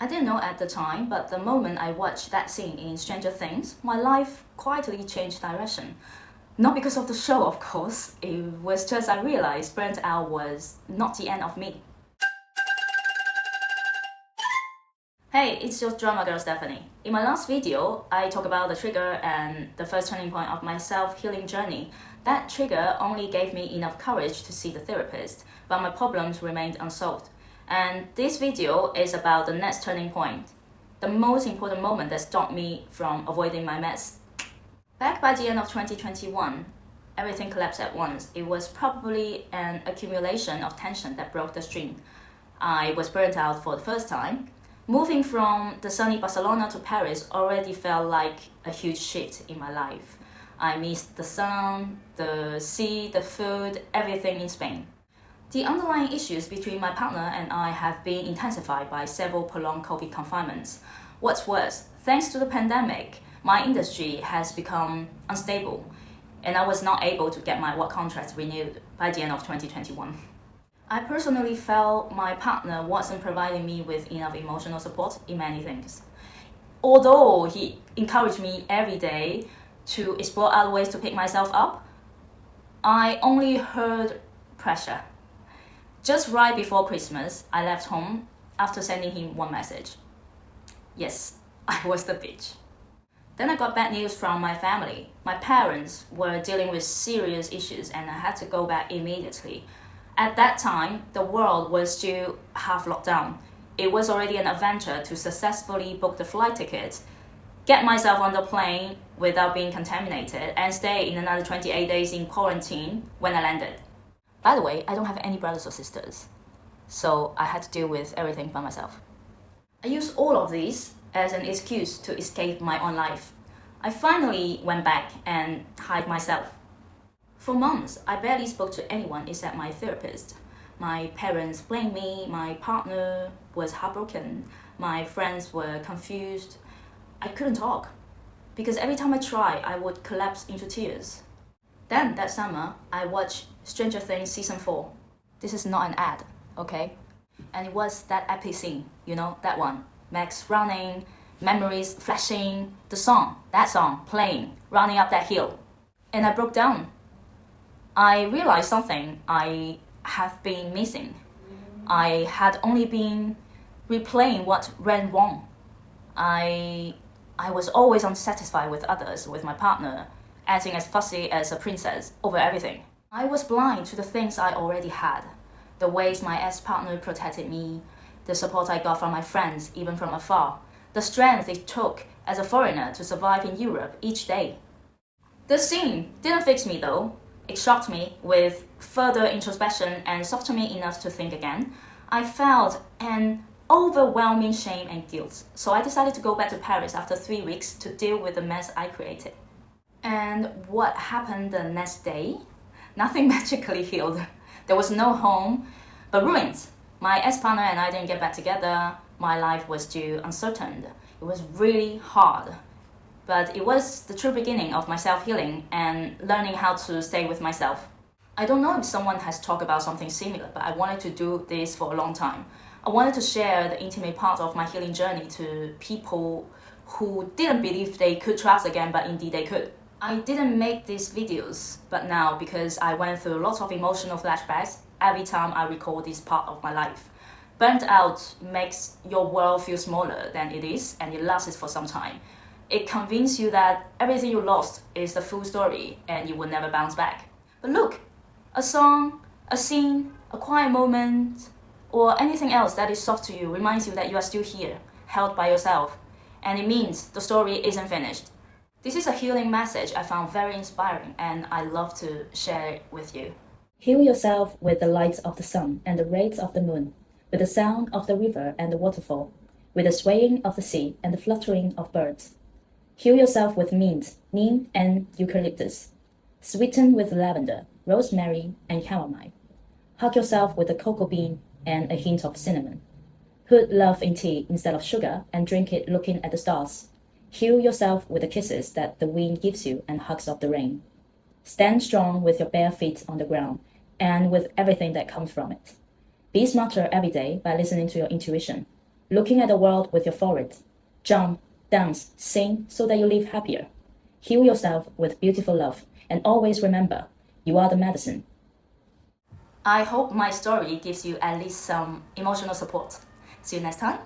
I didn't know at the time, but the moment I watched that scene in Stranger Things, my life quietly changed direction. Not because of the show, of course, it was just I realized burnt out was not the end of me. Hey, it's your drama girl Stephanie. In my last video, I talk about the trigger and the first turning point of my self-healing journey. That trigger only gave me enough courage to see the therapist, but my problems remained unsolved. And this video is about the next turning point, the most important moment that stopped me from avoiding my mess. Back by the end of 2021, everything collapsed at once. It was probably an accumulation of tension that broke the stream. I was burnt out for the first time. Moving from the sunny Barcelona to Paris already felt like a huge shift in my life. I missed the sun, the sea, the food, everything in Spain. The underlying issues between my partner and I have been intensified by several prolonged COVID confinements. What's worse, thanks to the pandemic, my industry has become unstable, and I was not able to get my work contracts renewed by the end of 2021. I personally felt my partner wasn't providing me with enough emotional support in many things. Although he encouraged me every day to explore other ways to pick myself up, I only heard pressure. Just right before Christmas, I left home after sending him one message. Yes, I was the bitch. Then I got bad news from my family. My parents were dealing with serious issues and I had to go back immediately. At that time, the world was still half locked down. It was already an adventure to successfully book the flight tickets, get myself on the plane without being contaminated, and stay in another 28 days in quarantine when I landed. By the way, I don't have any brothers or sisters, so I had to deal with everything by myself. I used all of these as an excuse to escape my own life. I finally went back and hid myself. For months, I barely spoke to anyone except my therapist. My parents blamed me, my partner was heartbroken, my friends were confused. I couldn't talk, because every time I tried, I would collapse into tears. Then, that summer, I watched Stranger Things Season 4. This is not an ad, okay? And it was that epic scene, you know, that one. Max running, memories flashing, that song playing, running up that hill. And I broke down. I realized something I have been missing. I had only been replaying what went wrong. I was always unsatisfied with others, with my partner, acting as fussy as a princess over everything. I was blind to the things I already had, the ways my ex-partner protected me, the support I got from my friends, even from afar, the strength it took as a foreigner to survive in Europe each day. The scene didn't fix me though. It shocked me with further introspection and softened me enough to think again. I felt an overwhelming shame and guilt, so I decided to go back to Paris after 3 weeks to deal with the mess I created. And what happened the next day? Nothing magically healed. There was no home, but ruins. My ex-partner and I didn't get back together. My life was still uncertain. It was really hard. But it was the true beginning of my self-healing and learning how to stay with myself. I don't know if someone has talked about something similar, but I wanted to do this for a long time. I wanted to share the intimate part of my healing journey to people who didn't believe they could trust again, but indeed they could. I didn't make these videos, but now, because I went through lots of emotional flashbacks every time I recall this part of my life. Burnt out makes your world feel smaller than it is, and it lasts for some time. It convinces you that everything you lost is the full story and you will never bounce back. But look, a song, a scene, a quiet moment, or anything else that is soft to you reminds you that you are still here, held by yourself, and it means the story isn't finished. This is a healing message I found very inspiring and I love to share it with you. Heal yourself with the light of the sun and the rays of the moon, with the sound of the river and the waterfall, with the swaying of the sea and the fluttering of birds. Heal yourself with mint, neem, and eucalyptus. Sweeten with lavender, rosemary, and chamomile. Hug yourself with a cocoa bean and a hint of cinnamon. Put love in tea instead of sugar and drink it looking at the stars. Heal yourself with the kisses that the wind gives you and hugs of the rain. Stand strong with your bare feet on the ground and with everything that comes from it. Be smarter every day by listening to your intuition. Looking at the world with your forehead. Jump, dance, sing so that you live happier. Heal yourself with beautiful love, and always remember, you are the medicine. I hope my story gives you at least some emotional support. See you next time.